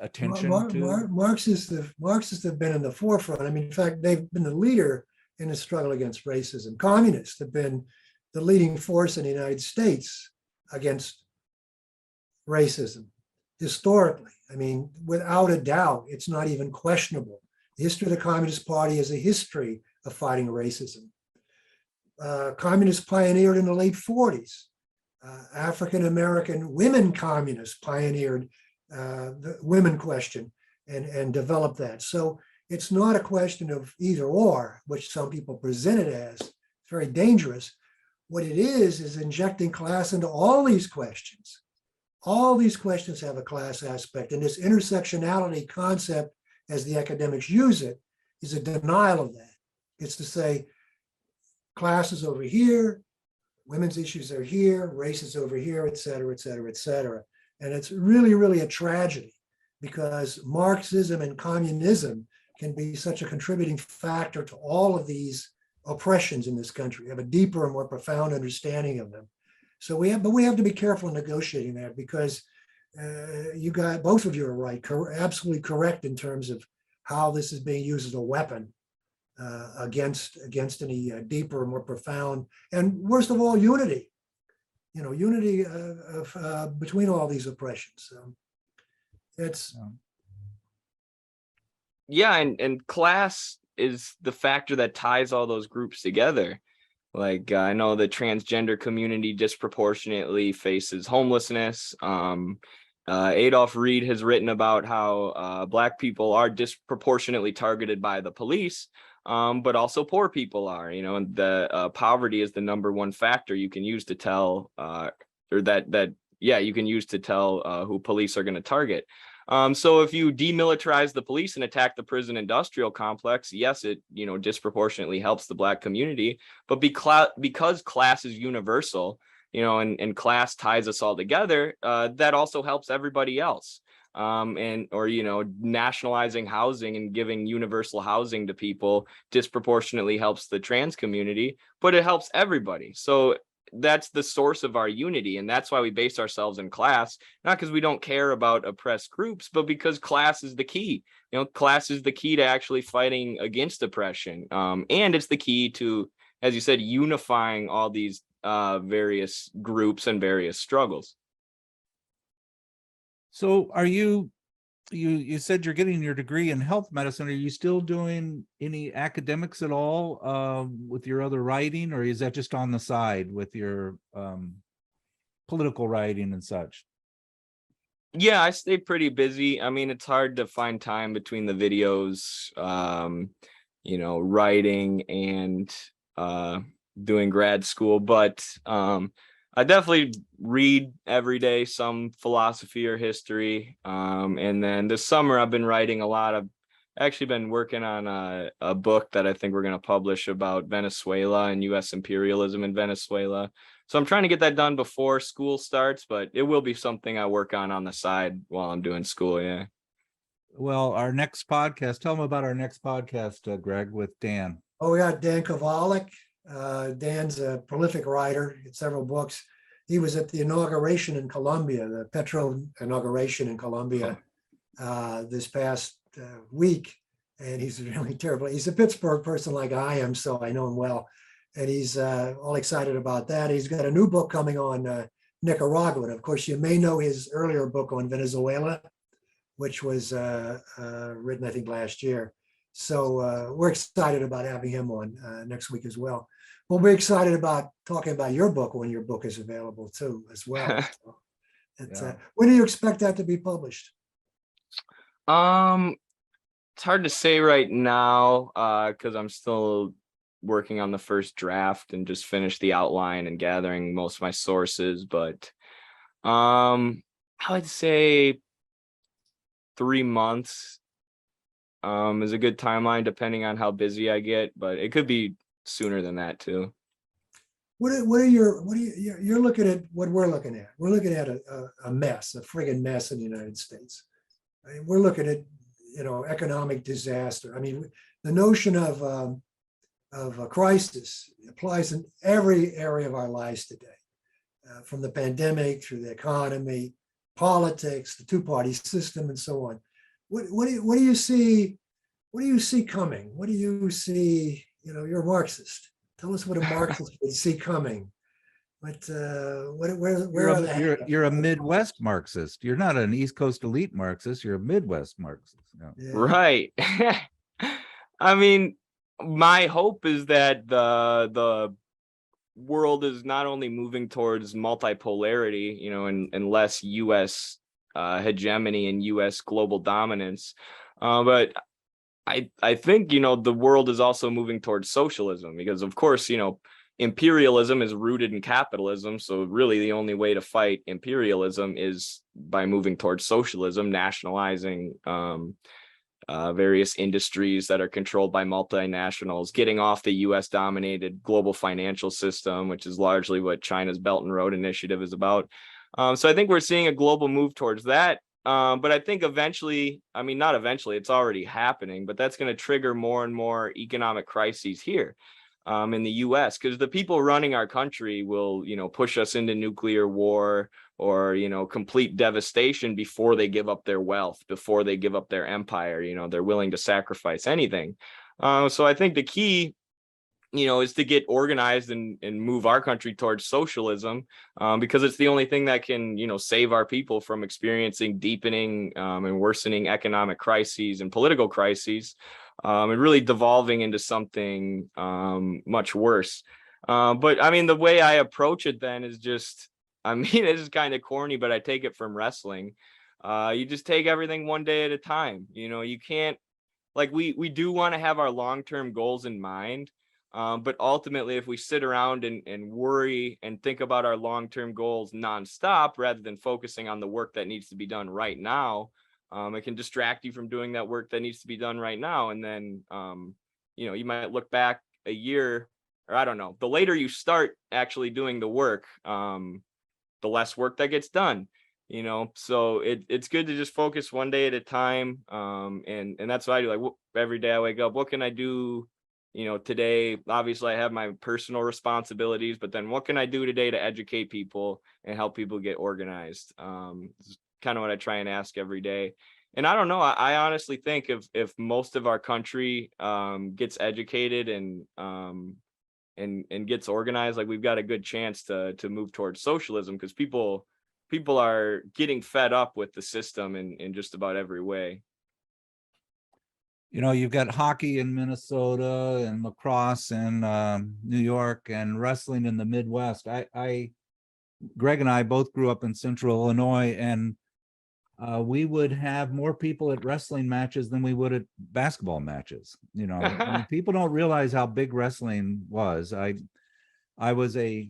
attention to. Marxists have been in the forefront. I mean, in fact, they've been the leader in the struggle against racism. Communists have been the leading force in the United States against racism historically. I mean, without a doubt, it's not even questionable. The history of the Communist Party is a history of fighting racism. Communists pioneered in the late 40s. African-American women communists pioneered the women question and developed that. So it's not a question of either or, which some people present it as. It's very dangerous. What it is injecting class into all these questions. All these questions have a class aspect, and this intersectionality concept, as the academics use it, is a denial of that. It's to say, class is over here, women's issues are here, race is over here, et cetera, et cetera, et cetera. And it's really, really a tragedy, because Marxism and communism can be such a contributing factor to all of these oppressions in this country. We have a deeper and more profound understanding of them. So we have to be careful in negotiating that, because both of you are right, absolutely correct in terms of how this is being used as a weapon against any deeper, more profound, and worst of all, unity. Unity between all these oppressions. It's yeah, and class is the factor that ties all those groups together. Like I know the transgender community disproportionately faces homelessness. Adolf Reed has written about how Black people are disproportionately targeted by the police, but also poor people are. And the poverty is the number one factor you can use to tell, you can use to tell who police are going to target. So if you demilitarize the police and attack the prison industrial complex, yes, it disproportionately helps the Black community, but because class is universal, and class ties us all together, that also helps everybody else. Nationalizing housing and giving universal housing to people disproportionately helps the trans community, but it helps everybody. So that's the source of our unity, and that's why we base ourselves in class, not because we don't care about oppressed groups, but because class is the key. Class is the key to actually fighting against oppression, and it's the key to, as you said, unifying all these various groups and various struggles. So are you said you're getting your degree in health medicine. Are you still doing any academics at all with your other writing, or is that just on the side with your political writing and such? Yeah, I stay pretty busy. I mean, it's hard to find time between the videos, writing and doing grad school, but I definitely read every day some philosophy or history. And then this summer I've been writing a lot. I've actually been working on a book that I think we're going to publish about Venezuela and U.S. imperialism in Venezuela. So I'm trying to get that done before school starts, but it will be something I work on the side while I'm doing school. Yeah. Well, our next podcast, tell them about our next podcast, Greg, with Dan. Oh, we got Dan Kovalik. Dan's a prolific writer, several books. He was at the inauguration in Colombia, the Patron inauguration in Colombia this past week. And he's really terrible. He's a Pittsburgh person like I am, so I know him well. And he's all excited about that. He's got a new book coming on Nicaragua. And of course, you may know his earlier book on Venezuela, which was written, I think, last year. So we're excited about having him on next week as well. We'll be excited about talking about your book when your book is available too, as well. So when do you expect that to be published? It's hard to say right now because I'm still working on the first draft and just finished the outline and gathering most of my sources. But I would say 3 months is a good timeline, depending on how busy I get, but it could be sooner than that too. You're looking at what we're looking at. We're looking at a mess, a friggin' mess in the United States. I mean, we're looking at, economic disaster. I mean, the notion of a crisis applies in every area of our lives today, from the pandemic through the economy, politics, the two-party system, and so on. What do you see? What do you see coming? What do you see? You're a Marxist. Tell us what a Marxist would see coming where are the You're a hang-ups? Midwest Marxist. You're not an East Coast elite Marxist. You're a Midwest Marxist. Yeah. Yeah. Right. I mean, my hope is that the world is not only moving towards multipolarity, and less U.S. Hegemony and U.S. global dominance, but I think the world is also moving towards socialism because, of course, imperialism is rooted in capitalism. So really, the only way to fight imperialism is by moving towards socialism, nationalizing various industries that are controlled by multinationals, getting off the US dominated global financial system, which is largely what China's Belt and Road Initiative is about. So I think we're seeing a global move towards that. But I think eventually, I mean, not eventually, it's already happening, but that's going to trigger more and more economic crises here in the US, because the people running our country will, push us into nuclear war or, complete devastation before they give up their wealth, before they give up their empire. They're willing to sacrifice anything. So I think the key, is to get organized and move our country towards socialism, because it's the only thing that can, save our people from experiencing deepening and worsening economic crises and political crises, and really devolving into something much worse. But I mean, the way I approach it then is just, I mean, it's kind of corny, but I take it from wrestling. You just take everything one day at a time. You can't, like, we do want to have our long-term goals in mind. But ultimately, if we sit around and worry and think about our long-term goals nonstop, rather than focusing on the work that needs to be done right now, it can distract you from doing that work that needs to be done right now. And then, you might look back a year, or I don't know, the later you start actually doing the work, the less work that gets done. So it's good to just focus one day at a time. And that's what I do. Like, every day I wake up, what can I do? Today, obviously I have my personal responsibilities, but then what can I do today to educate people and help people get organized? This is kind of what I try and ask every day. And I don't know, I honestly think if most of our country gets educated and gets organized, like, we've got a good chance to move towards socialism, because people are getting fed up with the system in just about every way. You've got hockey in Minnesota and lacrosse in New York and wrestling in the Midwest. Greg and I both grew up in Central Illinois, and we would have more people at wrestling matches than we would at basketball matches. I mean, people don't realize how big wrestling was. I was a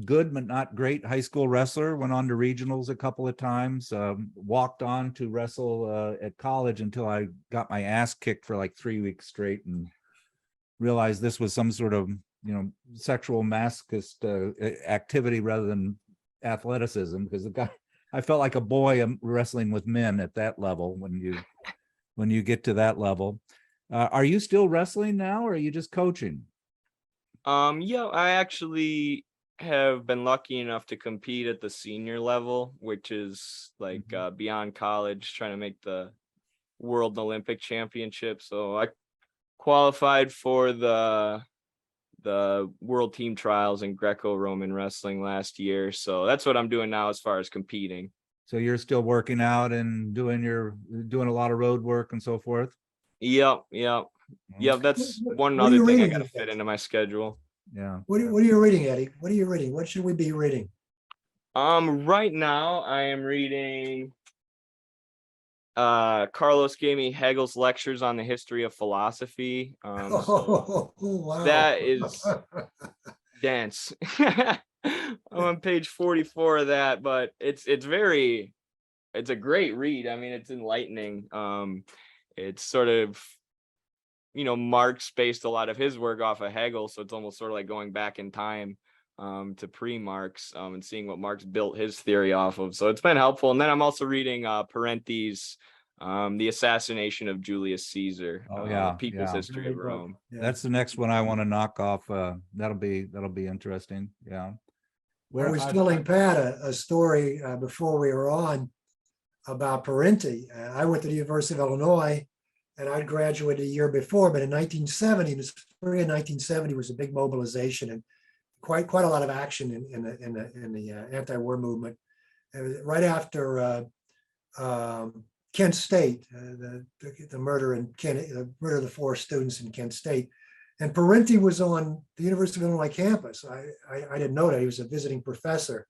good but not great high school wrestler, went on to regionals a couple of times, walked on to wrestle at college until I got my ass kicked for like 3 weeks straight and realized this was some sort of sexual masochist activity rather than athleticism, because I felt like a boy wrestling with men at that level. When you get to that level, are you still wrestling now, or are you just coaching? Yeah, I actually have been lucky enough to compete at the senior level, which is like beyond college, trying to make the World Olympic Championship. So I qualified for the World Team Trials in Greco-Roman wrestling last year. So that's what I'm doing now as far as competing. So you're still working out and doing a lot of road work and so forth? Yep. That's one What are other you thing I reading got to these fit days? into my schedule. Yeah. What are you reading, Eddie? What are you reading? What should we be reading? Right now I am reading Carlos gave me Hegel's lectures on the history of philosophy. So Wow. that is dense. I'm on page 44 of that, but it's a great read. I mean, it's enlightening. It's sort of, Marx based a lot of his work off of Hegel, so it's almost sort of like going back in time to pre-Marx and seeing what Marx built his theory off of. So it's been helpful. And then I'm also reading Parente's The Assassination of Julius Caesar, People's History of Rome. Yeah. That's the next one I want to knock off. That'll be interesting. Yeah. I was telling Pat a story before we were on about Parente. I went to the University of Illinois, and I'd graduated a year before, but in 1970, the spring of 1970 was a big mobilization, and quite a lot of action in the anti-war movement. Right after Kent State, the murder the murder of the 4 students in Kent State, and Parente was on the University of Illinois campus. I didn't know that. He was a visiting professor,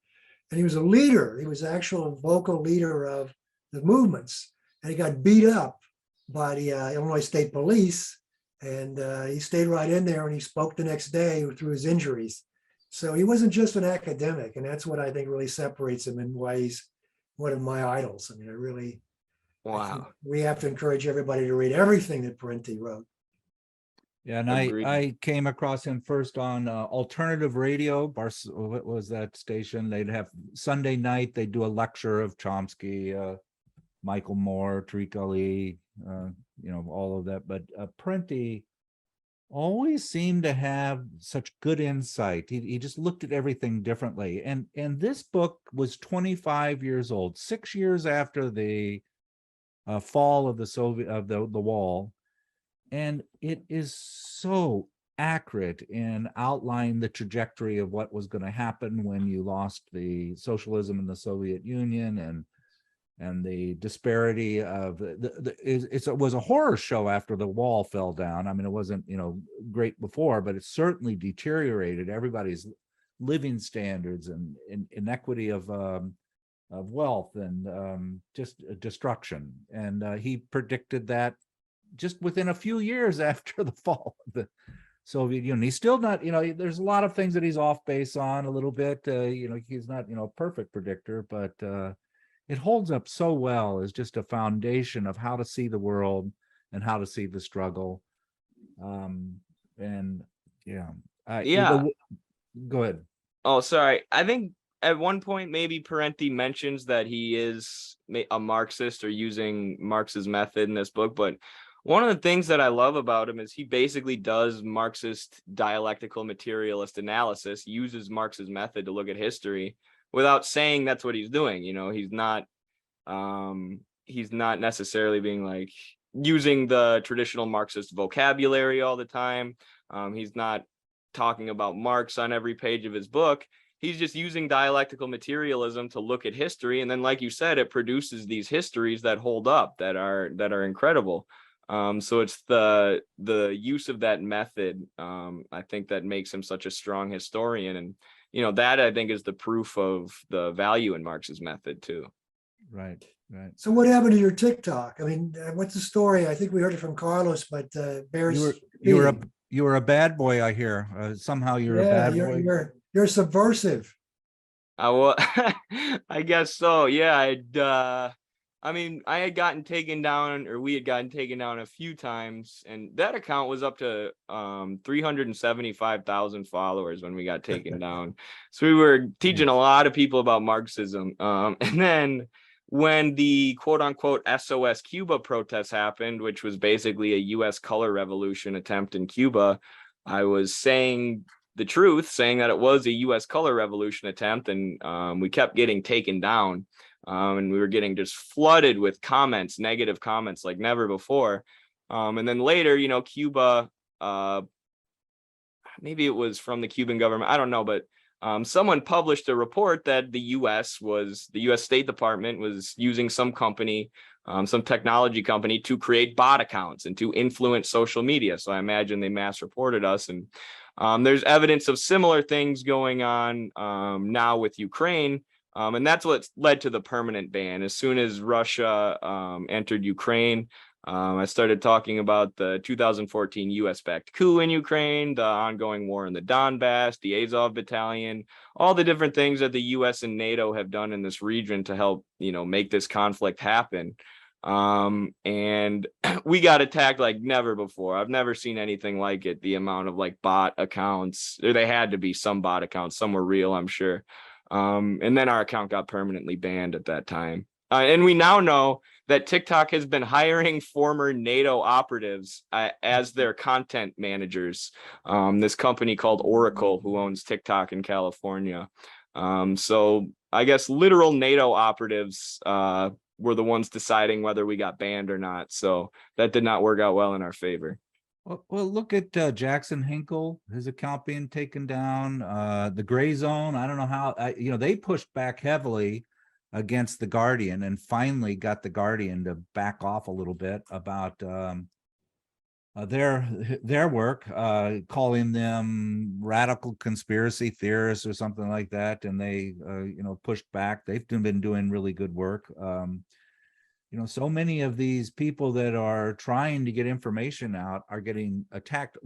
and he was a leader. He was the actual vocal leader of the movements, and he got beat up by the Illinois State Police, and he stayed right in there, and he spoke the next day through his injuries. So he wasn't just an academic, and that's what I think really separates him and why he's one of my idols. I mean, I think we have to encourage everybody to read everything that Parente wrote. Yeah, and I came across him first on alternative radio. What was that station? They'd have Sunday night. They'd do a lecture of Chomsky, Michael Moore, Tariq Ali, all of that. But Parente always seemed to have such good insight. He just looked at everything differently. And this book was 25 years old, 6 years after the fall of the wall. And it is so accurate in outlining the trajectory of what was going to happen when you lost the socialism in the Soviet Union, and the disparity of it was a horror show after the wall fell down. I mean, it wasn't great before, but it certainly deteriorated everybody's living standards and inequity of wealth and just destruction. And he predicted that just within a few years after the fall of the Soviet Union. He's still not, there's a lot of things that he's off base on a little bit. He's not, a perfect predictor, but it holds up so well as just a foundation of how to see the world and how to see the struggle. Go ahead. Oh, sorry. I think at one point, maybe Parente mentions that he is a Marxist or using Marx's method in this book. But one of the things that I love about him is he basically does Marxist dialectical materialist analysis, uses Marx's method to look at history without saying that's what he's doing. He's not necessarily being like using the traditional Marxist vocabulary all the time. He's not talking about Marx on every page of his book. He's just using dialectical materialism to look at history. And then, like you said, it produces these histories that hold up, that are incredible. So it's the use of that method, I think, that makes him such a strong historian. And, that I think is the proof of the value in Marx's method too. Right. So what happened to your TikTok? I mean, what's the story? I think we heard it from Carlos, but Bear's you were a bad boy, I hear. Somehow you're a bad boy. You're subversive. Well, I guess so. Yeah, I had gotten taken down, or we had gotten taken down a few times, and that account was up to 375,000 followers when we got taken down. So we were teaching a lot of people about Marxism. And then when the quote unquote SOS Cuba protests happened, which was basically a US color revolution attempt in Cuba, I was saying the truth, saying that it was a US color revolution attempt, and we kept getting taken down. And we were getting just flooded with comments, negative comments like never before. And then later, Cuba, maybe it was from the Cuban government, I don't know, but someone published a report that the US State Department was using some company, some technology company, to create bot accounts and to influence social media. So I imagine they mass reported us. And there's evidence of similar things going on now with Ukraine. And that's what led to the permanent ban. As soon as Russia entered Ukraine, I started talking about the 2014 US-backed coup in Ukraine, the ongoing war in the Donbass, the Azov Battalion, all the different things that the US and NATO have done in this region to help, make this conflict happen. And we got attacked like never before. I've never seen anything like it. The amount of bot accounts, they had to be some bot accounts. Some were real, I'm sure. And then our account got permanently banned at that time. And we now know that TikTok has been hiring former NATO operatives as their content managers. This company called Oracle, who owns TikTok in California. So I guess literal NATO operatives were the ones deciding whether we got banned or not. So that did not work out well in our favor. Well, look at Jackson Hinkle, his account being taken down. The Gray Zone. I don't know how. They pushed back heavily against the Guardian, and finally got the Guardian to back off a little bit about their work, calling them radical conspiracy theorists or something like that, and they pushed back. They've been doing really good work. So many of these people that are trying to get information out are getting attacked.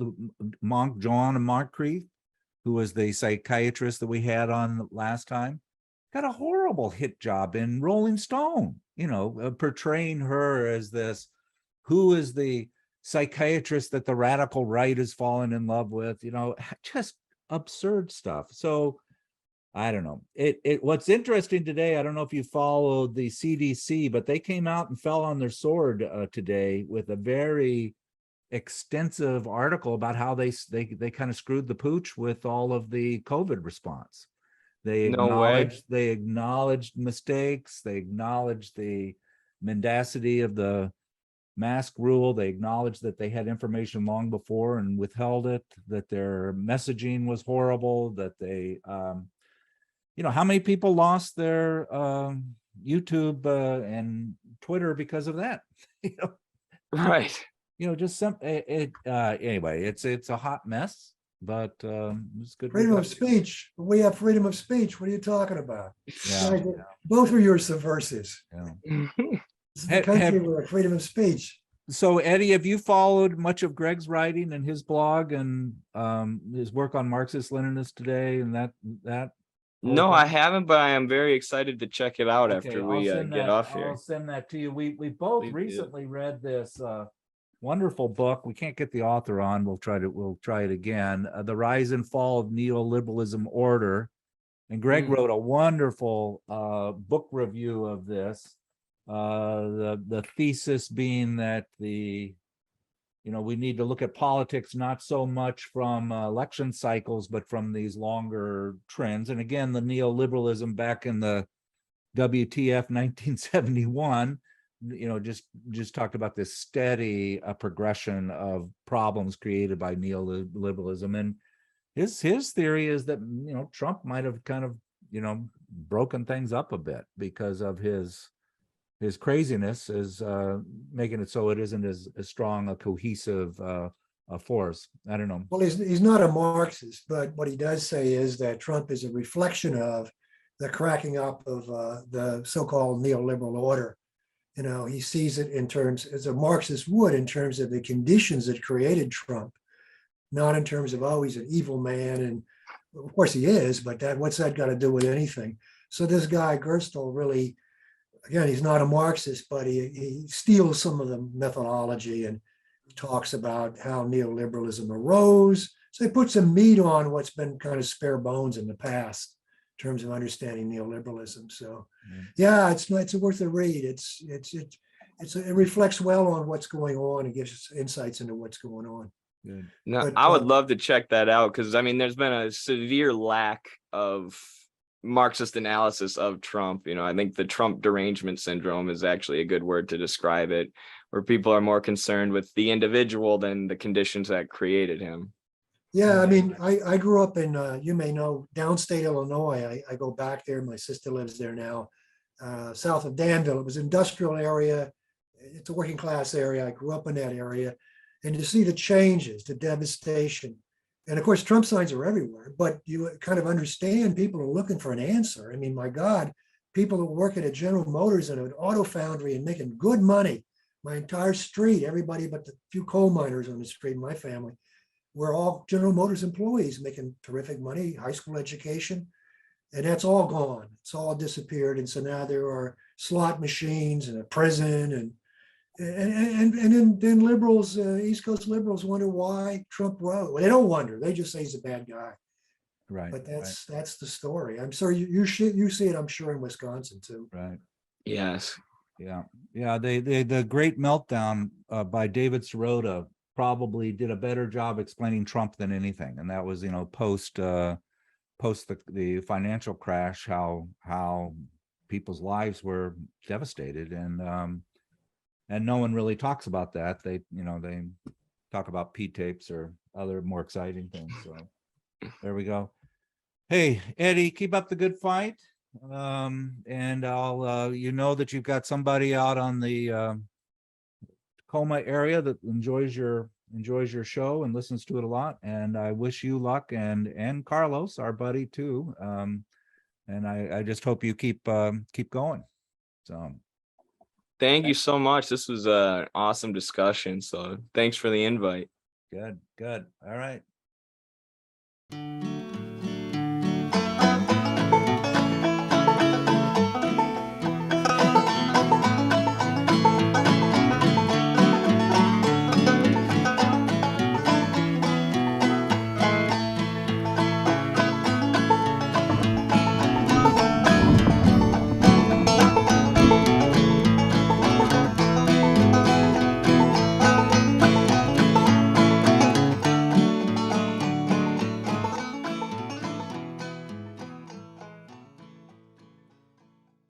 Joanna Moncrief, who was the psychiatrist that we had on last time, got a horrible hit job in Rolling Stone, portraying her as this, who is the psychiatrist that the radical right has fallen in love with, just absurd stuff. So I don't know. What's interesting today, I don't know if you followed the CDC, but they came out and fell on their sword today with a very extensive article about how they kind of screwed the pooch with all of the COVID response. They No way. acknowledged mistakes. They acknowledged the mendacity of the mask rule. They acknowledged that they had information long before and withheld it, that their messaging was horrible, that they how many people lost their YouTube and Twitter because of that? Right. Just some. Anyway, it's a hot mess, but it's good. Freedom of speech. We have freedom of speech. What are you talking about? Yeah, Both of your subversives. yeah. This is the country with freedom of speech. So, Eddie, have you followed much of Greg's writing and his blog and his work on Marxist-Leninist today and that? No, I haven't, but I am very excited to check it out after we get off here. I'll send that to you. We both recently read this wonderful book. We can't get the author on. We'll try it again. The Rise and Fall of Neoliberalism Order. And Greg wrote a wonderful book review of this. The thesis being that we need to look at politics not so much from election cycles, but from these longer trends. And again, the neoliberalism back in the WTF 1971, just talked about this steady progression of problems created by neoliberalism. And his theory is that Trump might have kind of broken things up a bit because of his craziness is making it so it isn't as strong a cohesive force. I don't know. Well, he's not a Marxist, but what he does say is that Trump is a reflection of the cracking up of the so-called neoliberal order. He sees it in terms, as a Marxist would, in terms of the conditions that created Trump, not in terms of, oh, he's an evil man. And of course he is, but what's that got to do with anything? So this guy, Gerstle, really, again, he's not a Marxist, but he steals some of the methodology and talks about how neoliberalism arose. So he puts some meat on what's been kind of spare bones in the past in terms of understanding neoliberalism. So, yeah, it's worth a read. It reflects well on what's going on and gives us insights into what's going on. Good. No, But, I would love to check that out because there's been a severe lack of Marxist analysis of Trump. I think the Trump derangement syndrome is actually a good word to describe it, where people are more concerned with the individual than the conditions that created him. Yeah, I grew up in, you may know, downstate Illinois. I go back there. My sister lives there now, south of Danville. It was an industrial area. It's a working class area. I grew up in that area. And to see the changes, the devastation. And of course, Trump signs are everywhere, but you kind of understand people are looking for an answer. My God, people who work at a General Motors and an auto foundry and making good money. My entire street, everybody but the few coal miners on the street, my family, we're all General Motors employees making terrific money, high school education, and that's all gone. It's all disappeared. And so now there are slot machines and a prison and then liberals, East Coast liberals wonder why Trump rose. Well, they don't wonder. They just say he's a bad guy. Right. But that's the story. I'm sorry you see it, I'm sure, in Wisconsin too. Right. Yes. Yeah. The Great Meltdown by David Sirota probably did a better job explaining Trump than anything. And that was, post the financial crash, how people's lives were devastated. And no one really talks about that. They talk about P-tapes or other more exciting things. So there we go. Hey, Eddie, keep up the good fight. And I'll, you know that you've got somebody out on the Tacoma area that enjoys your show and listens to it a lot. And I wish you luck, and Carlos, our buddy too. And I just hope you keep going. So Thank you so much. This was an awesome discussion. So thanks for the invite. good. All right.